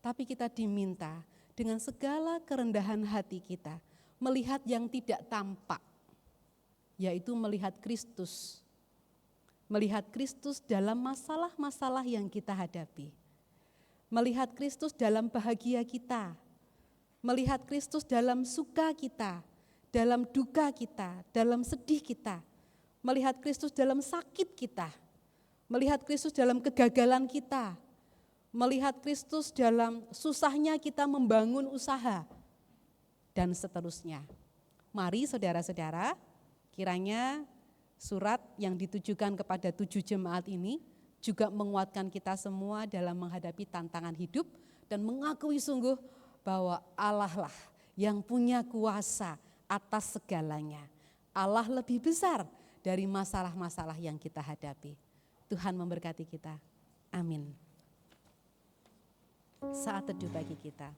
Tapi kita diminta dengan segala kerendahan hati kita melihat yang tidak tampak, yaitu melihat Kristus. Melihat Kristus dalam masalah-masalah yang kita hadapi. Melihat Kristus dalam bahagia kita. Melihat Kristus dalam suka kita, dalam duka kita, dalam sedih kita. Melihat Kristus dalam sakit kita. Melihat Kristus dalam kegagalan kita. Melihat Kristus dalam susahnya kita membangun usaha. Dan seterusnya. Mari saudara-saudara, kiranya surat yang ditujukan kepada 7 jemaat ini juga menguatkan kita semua dalam menghadapi tantangan hidup dan mengakui sungguh bahwa Allah lah yang punya kuasa atas segalanya. Allah lebih besar dari masalah-masalah yang kita hadapi. Tuhan memberkati kita. Amin. Saat teduh bagi kita.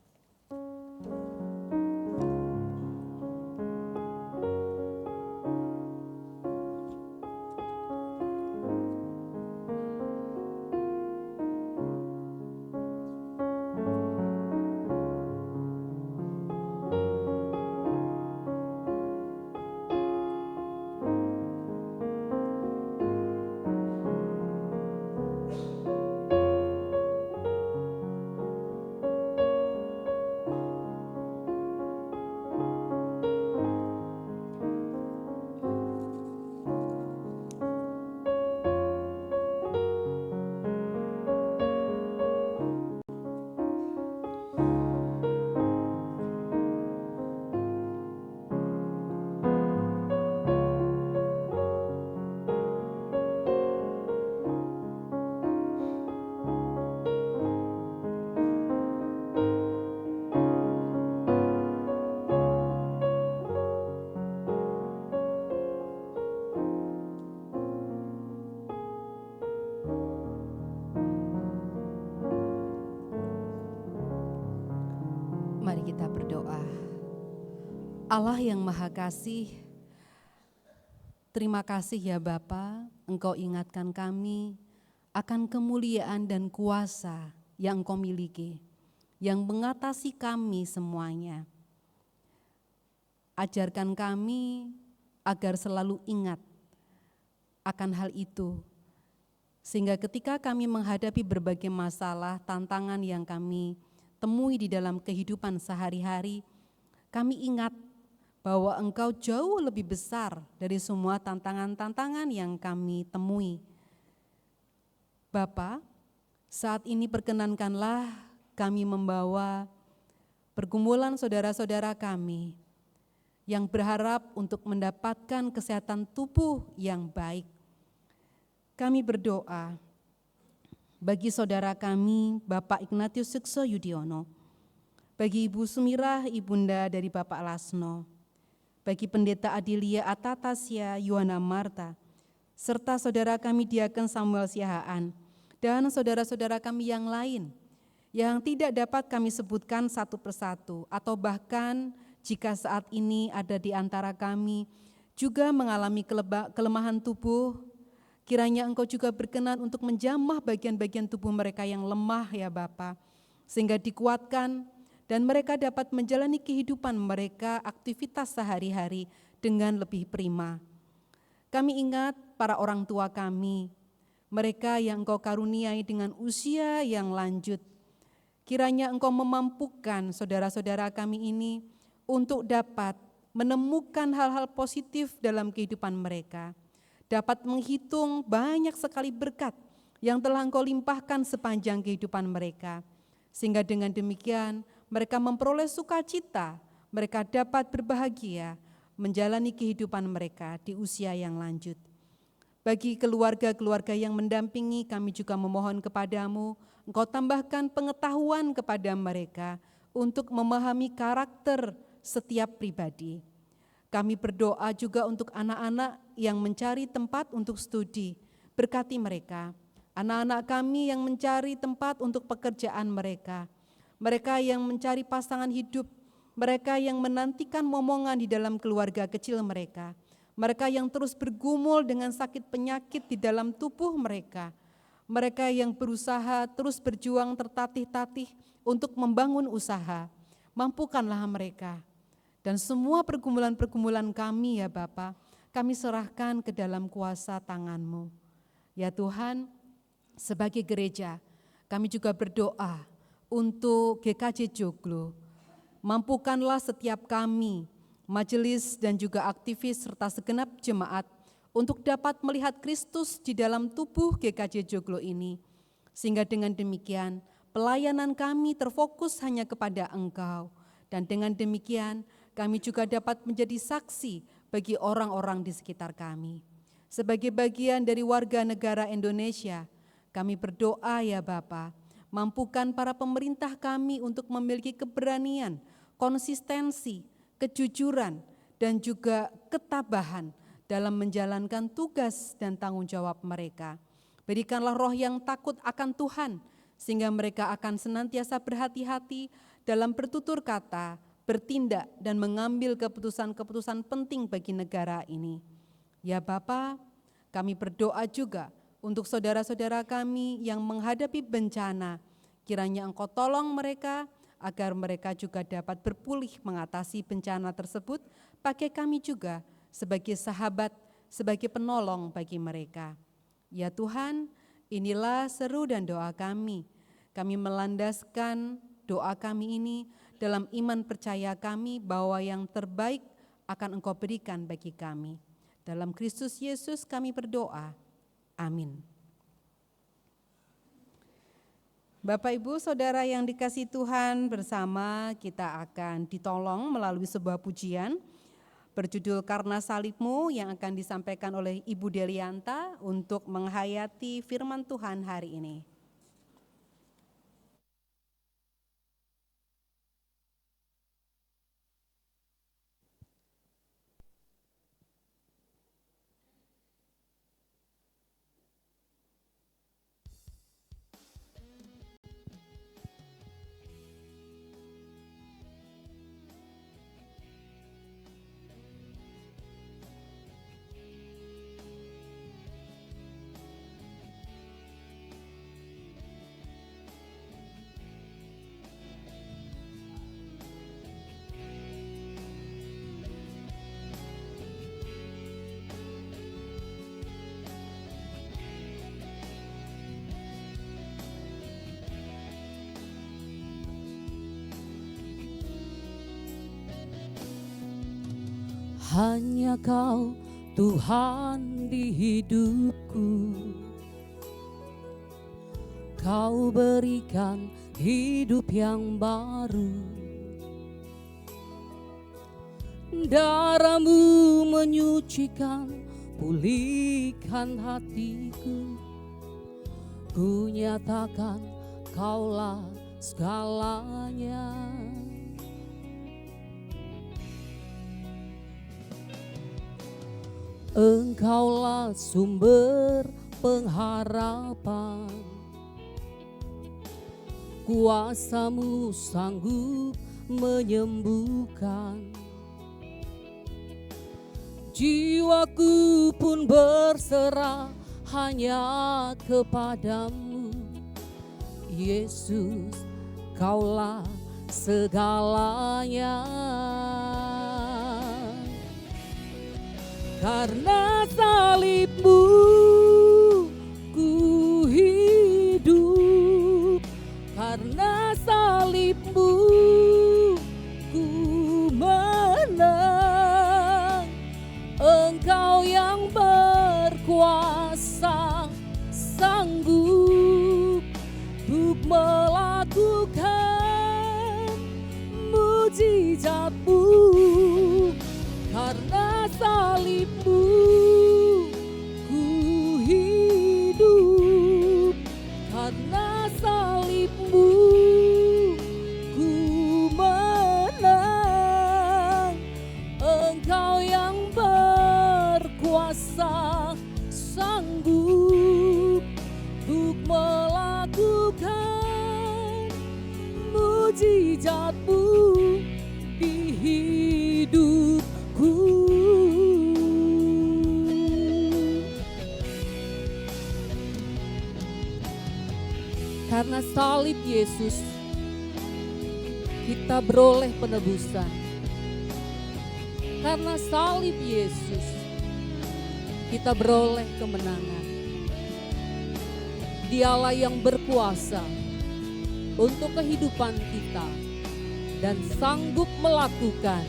Mari kita berdoa. Allah yang Maha Kasih, terima kasih ya Bapa, Engkau ingatkan kami akan kemuliaan dan kuasa yang Engkau miliki, yang mengatasi kami semuanya. Ajarkan kami agar selalu ingat akan hal itu, sehingga ketika kami menghadapi berbagai masalah, tantangan yang kami temui di dalam kehidupan sehari-hari, kami ingat bahwa Engkau jauh lebih besar dari semua tantangan-tantangan yang kami temui. Bapa, saat ini perkenankanlah kami membawa pergumulan saudara-saudara kami yang berharap untuk mendapatkan kesehatan tubuh yang baik. Kami berdoa bagi saudara kami, Bapak Ignatius Sukso Yudiono, bagi Ibu Sumirah, ibunda dari Bapak Lasno, bagi Pendeta Adilia Atatasya Yohana Marta, serta saudara kami Diaken Samuel Siahaan, dan saudara-saudara kami yang lain, yang tidak dapat kami sebutkan satu persatu, atau bahkan jika saat ini ada di antara kami juga mengalami kelemahan tubuh, kiranya Engkau juga berkenan untuk menjamah bagian-bagian tubuh mereka yang lemah ya Bapa, sehingga dikuatkan dan mereka dapat menjalani kehidupan mereka, aktivitas sehari-hari dengan lebih prima. Kami ingat para orang tua kami, mereka yang Engkau karuniai dengan usia yang lanjut. Kiranya Engkau memampukan saudara-saudara kami ini untuk dapat menemukan hal-hal positif dalam kehidupan mereka, dapat menghitung banyak sekali berkat yang telah Engkau limpahkan sepanjang kehidupan mereka, sehingga dengan demikian mereka memperoleh sukacita, mereka dapat berbahagia menjalani kehidupan mereka di usia yang lanjut. Bagi keluarga-keluarga yang mendampingi, kami juga memohon kepadamu, Engkau tambahkan pengetahuan kepada mereka untuk memahami karakter setiap pribadi. Kami berdoa juga untuk anak-anak yang mencari tempat untuk studi, berkati mereka. Anak-anak kami yang mencari tempat untuk pekerjaan mereka, mereka yang mencari pasangan hidup, mereka yang menantikan momongan di dalam keluarga kecil mereka, mereka yang terus bergumul dengan sakit penyakit di dalam tubuh mereka, mereka yang berusaha terus berjuang tertatih-tatih untuk membangun usaha, mampukanlah mereka. Dan semua pergumulan-pergumulan kami ya Bapa, kami serahkan ke dalam kuasa tangan-Mu. Ya Tuhan, sebagai gereja, kami juga berdoa untuk GKJ Joglo. Mampukanlah setiap kami, majelis dan juga aktivis serta segenap jemaat untuk dapat melihat Kristus di dalam tubuh GKJ Joglo ini. Sehingga dengan demikian pelayanan kami terfokus hanya kepada Engkau. Dan dengan demikian kami juga dapat menjadi saksi bagi orang-orang di sekitar kami. Sebagai bagian dari warga negara Indonesia, kami berdoa ya Bapa, mampukan para pemerintah kami untuk memiliki keberanian, konsistensi, kejujuran, dan juga ketabahan dalam menjalankan tugas dan tanggung jawab mereka. Berikanlah roh yang takut akan Tuhan, sehingga mereka akan senantiasa berhati-hati dalam bertutur kata, bertindak, dan mengambil keputusan-keputusan penting bagi negara ini. Ya Bapa, kami berdoa juga untuk saudara-saudara kami yang menghadapi bencana, kiranya Engkau tolong mereka agar mereka juga dapat berpulih mengatasi bencana tersebut, pakai kami juga sebagai sahabat, sebagai penolong bagi mereka. Ya Tuhan, inilah seru dan doa kami. Kami melandaskan doa kami ini dalam iman percaya kami bahwa yang terbaik akan Engkau berikan bagi kami. Dalam Kristus Yesus kami berdoa. Amin. Bapak Ibu Saudara yang dikasihi Tuhan, bersama kita akan ditolong melalui sebuah pujian berjudul Karena Salibmu yang akan disampaikan oleh Ibu Delianta untuk menghayati firman Tuhan hari ini. hanya Kau Tuhan di hidupku. Kau berikan hidup yang baru, darah-Mu menyucikan, pulihkan hatiku. Ku nyatakan Kaulah segalanya. Engkaulah sumber pengharapan, kuasa-Mu sanggup menyembuhkan. Jiwaku pun berserah hanya kepada-Mu, Yesus, Kaulah segalanya. Karena salib-Mu ku hidup, karena salib-Mu ku menang. Engkau yang berkuasa sanggup untuk melakukan mujizat-Mu. Karena salib-Mu ku hidup, karena salib-Mu ku menang. Engkau yang berkuasa sanggup untuk melakukan mujizat-Mu di hidupku. Karena salib Yesus, kita beroleh penebusan. Karena salib Yesus, kita beroleh kemenangan. Dialah yang berkuasa untuk kehidupan kita dan sanggup melakukan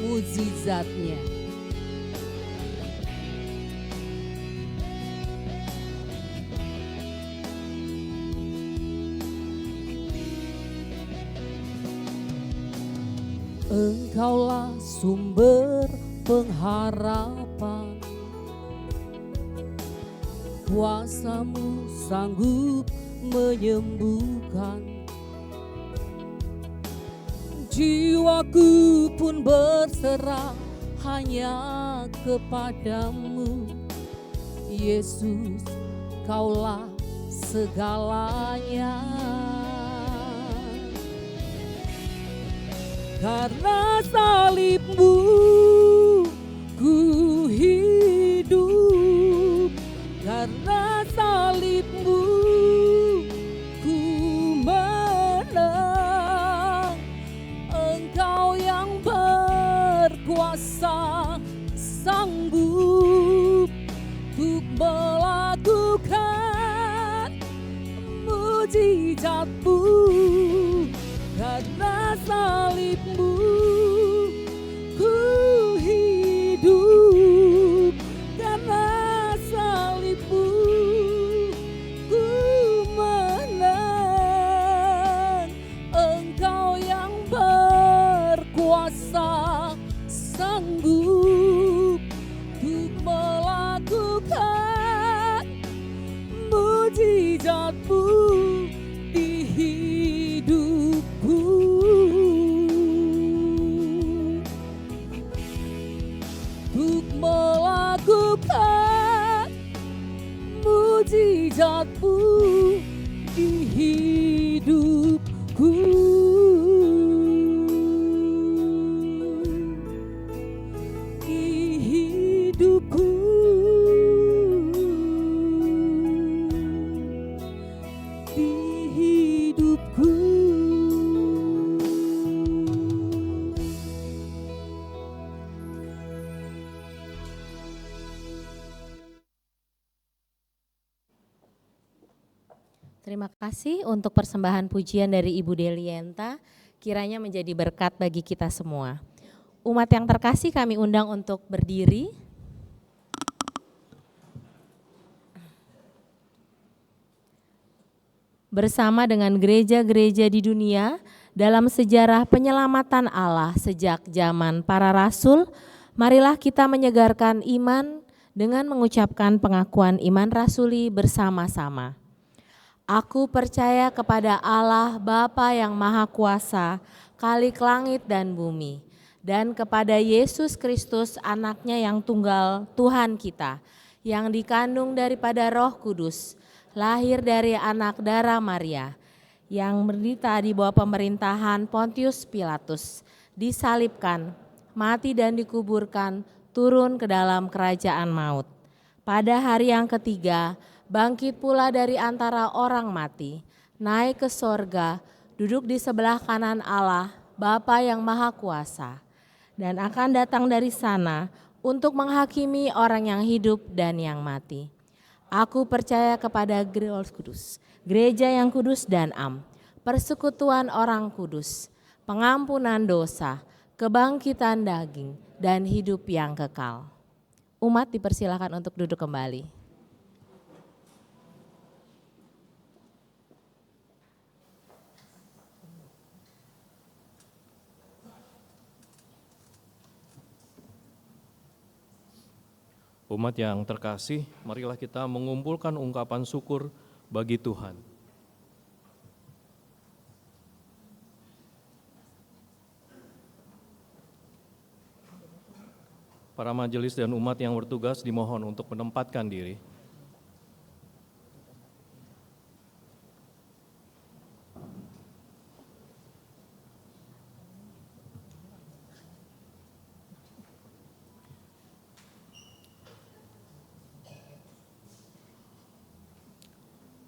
mujizat-Nya. Engkaulah sumber pengharapan, kuasa-Mu sanggup menyembuhkan. Jiwaku pun berserah hanya kepada-Mu, Yesus, Kaulah segalanya. Karena salib-Mu ku hidup, karena salib-Mu ku menang. Engkau yang berkuasa sanggup untuk melakukan mujizat-Mu. Karena salib-Mu ku hidup, karena salib-Mu ku menang. Engkau yang berkuasa sanggup untuk melakukan mujizat-Mu di hidupku. Untuk melakukan mujizat-Mu di hidupku. Di hidupku. Di hidupku. Terima kasih untuk persembahan pujian dari Ibu Delienta, kiranya menjadi berkat bagi kita semua. Umat yang terkasih, kami undang untuk berdiri. Bersama dengan gereja-gereja di dunia dalam sejarah penyelamatan Allah sejak zaman para rasul, marilah kita menyegarkan iman dengan mengucapkan pengakuan iman rasuli bersama-sama. Aku percaya kepada Allah Bapa yang Maha Kuasa, Khalik langit dan bumi, dan kepada Yesus Kristus anaknya yang tunggal Tuhan kita, yang dikandung daripada Roh Kudus, lahir dari anak darah Maria, yang menderita di bawah pemerintahan Pontius Pilatus, disalibkan, mati dan dikuburkan, turun ke dalam kerajaan maut. Pada hari yang ketiga, bangkit pula dari antara orang mati, naik ke sorga, duduk di sebelah kanan Allah, Bapa yang Maha Kuasa, dan akan datang dari sana untuk menghakimi orang yang hidup dan yang mati. Aku percaya kepada gereja yang kudus dan am, persekutuan orang kudus, pengampunan dosa, kebangkitan daging, dan hidup yang kekal. Umat dipersilakan untuk duduk kembali. Umat yang terkasih, marilah kita mengumpulkan ungkapan syukur bagi Tuhan. Para majelis dan umat yang bertugas dimohon untuk menempatkan diri.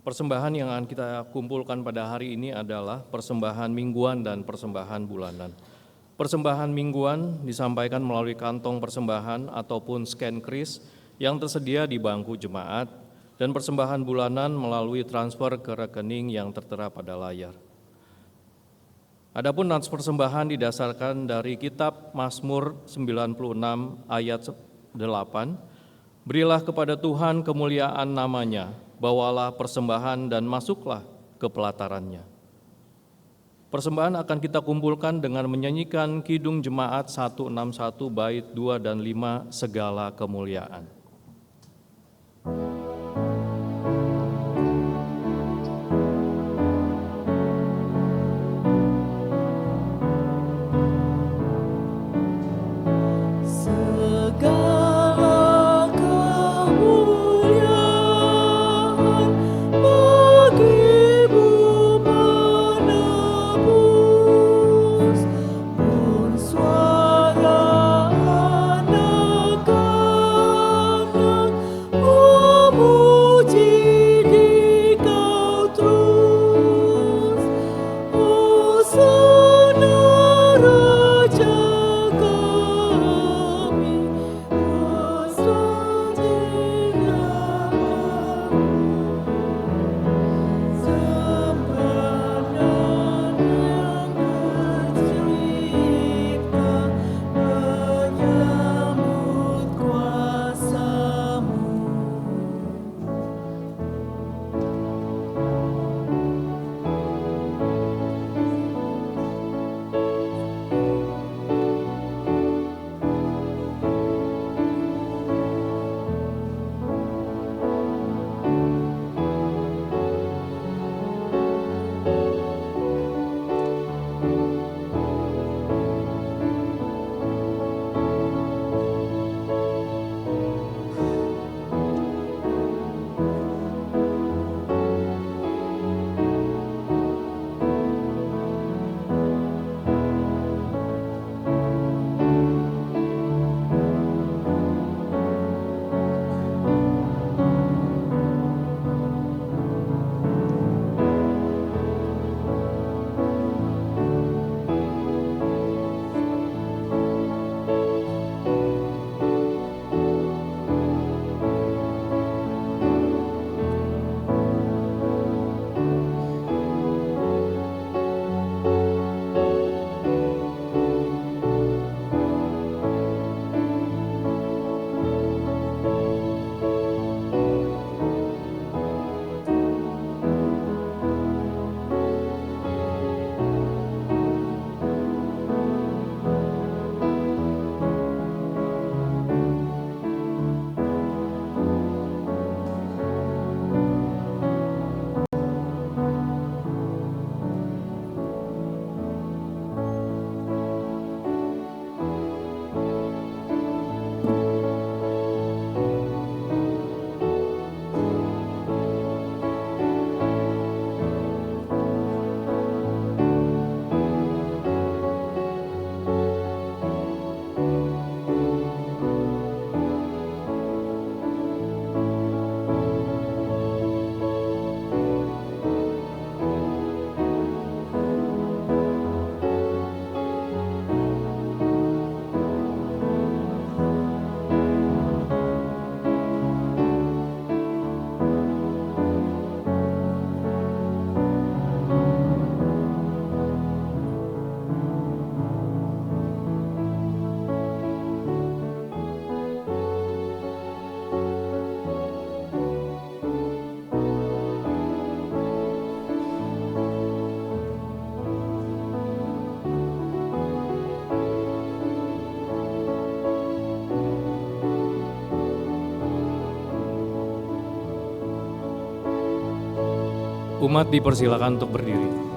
Persembahan yang akan kita kumpulkan pada hari ini adalah persembahan mingguan dan persembahan bulanan. Persembahan mingguan disampaikan melalui kantong persembahan ataupun scan kris yang tersedia di bangku jemaat, dan persembahan bulanan melalui transfer ke rekening yang tertera pada layar. Adapun nats persembahan didasarkan dari kitab Mazmur 96 ayat 8, berilah kepada Tuhan kemuliaan namanya, bawalah persembahan dan masuklah ke pelatarannya. Persembahan akan kita kumpulkan dengan menyanyikan Kidung Jemaat 161 bait 2 dan 5 segala kemuliaan. Umat dipersilakan untuk berdiri.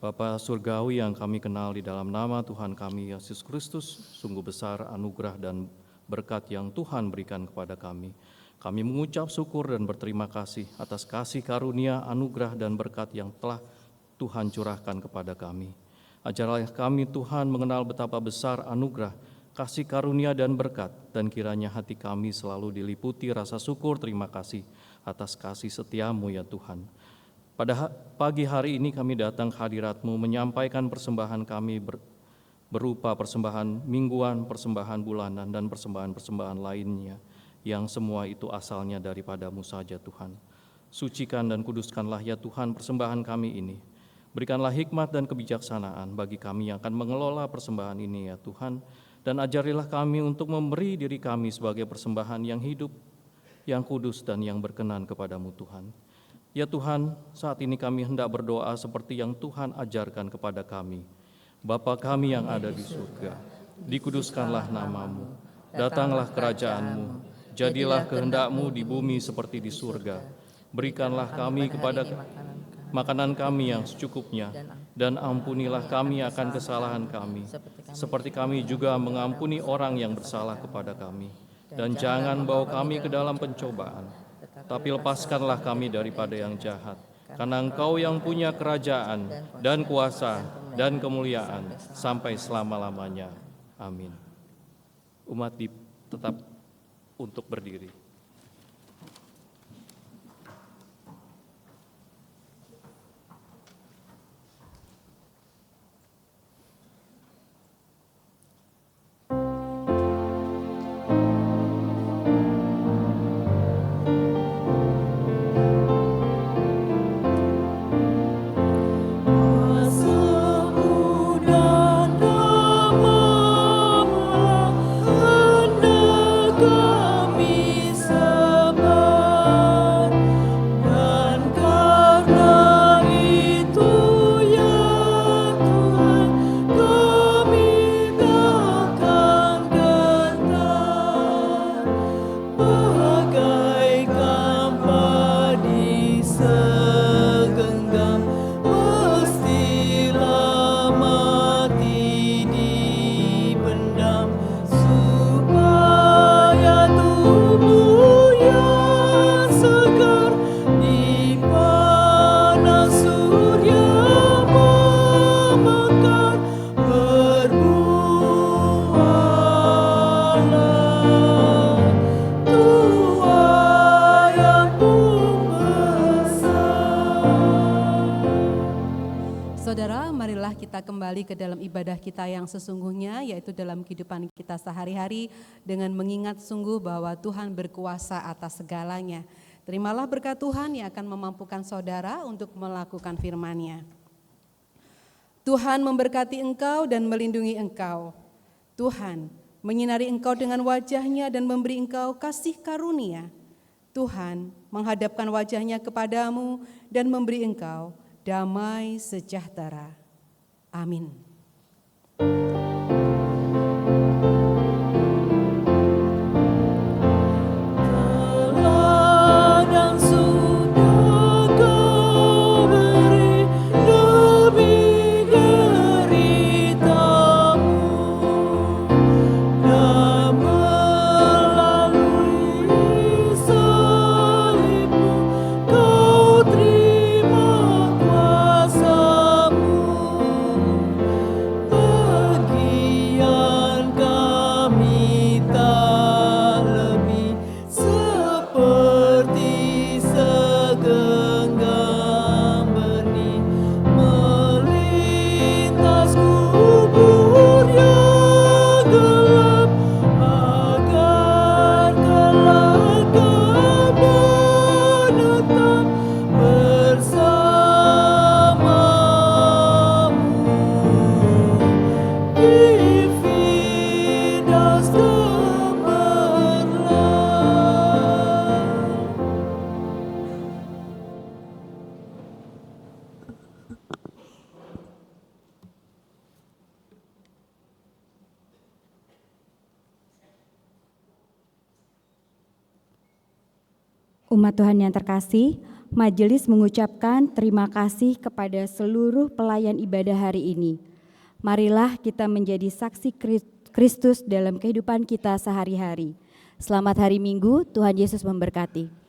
Bapa Surgawi yang kami kenal di dalam nama Tuhan kami Yesus Kristus, sungguh besar anugerah dan berkat yang Tuhan berikan kepada kami. Kami mengucap syukur dan berterima kasih atas kasih karunia, anugerah dan berkat yang telah Tuhan curahkan kepada kami. Ajarlah kami Tuhan mengenal betapa besar anugerah, kasih karunia dan berkat, dan kiranya hati kami selalu diliputi rasa syukur terima kasih atas kasih setiamu ya Tuhan. Pada pagi hari ini kami datang ke hadirat-Mu menyampaikan persembahan kami berupa persembahan mingguan, persembahan bulanan, dan persembahan-persembahan lainnya, yang semua itu asalnya daripada-Mu saja Tuhan. Sucikan dan kuduskanlah ya Tuhan persembahan kami ini. Berikanlah hikmat dan kebijaksanaan bagi kami yang akan mengelola persembahan ini ya Tuhan, dan ajarilah kami untuk memberi diri kami sebagai persembahan yang hidup, yang kudus dan yang berkenan kepada-Mu Tuhan. Ya Tuhan, saat ini kami hendak berdoa seperti yang Tuhan ajarkan kepada kami. Bapa kami yang ada di surga, dikuduskanlah nama-Mu, datanglah kerajaan-Mu, jadilah kehendak-Mu di bumi seperti di surga. Berikanlah kami kepada makanan kami yang secukupnya, dan ampunilah kami akan kesalahan kami, seperti kami juga mengampuni orang yang bersalah kepada kami. Dan jangan bawa kami ke dalam pencobaan, tapi lepaskanlah kami daripada yang jahat. Karena Engkau yang punya kerajaan dan kuasa dan kemuliaan sampai selama-lamanya. Amin. Umat tetap untuk berdiri. Kembali ke dalam ibadah kita yang sesungguhnya, yaitu dalam kehidupan kita sehari-hari, dengan mengingat sungguh bahwa Tuhan berkuasa atas segalanya. Terimalah berkat Tuhan yang akan memampukan saudara untuk melakukan firman-Nya. Tuhan memberkati engkau dan melindungi engkau. Tuhan menyinari engkau dengan wajah-Nya dan memberi engkau kasih karunia. Tuhan menghadapkan wajah-Nya kepadamu dan memberi engkau damai sejahtera. Amin. Damai Umat Tuhan yang terkasih, majelis mengucapkan terima kasih kepada seluruh pelayan ibadah hari ini. Marilah kita menjadi saksi Kristus dalam kehidupan kita sehari-hari. Selamat hari Minggu, Tuhan Yesus memberkati.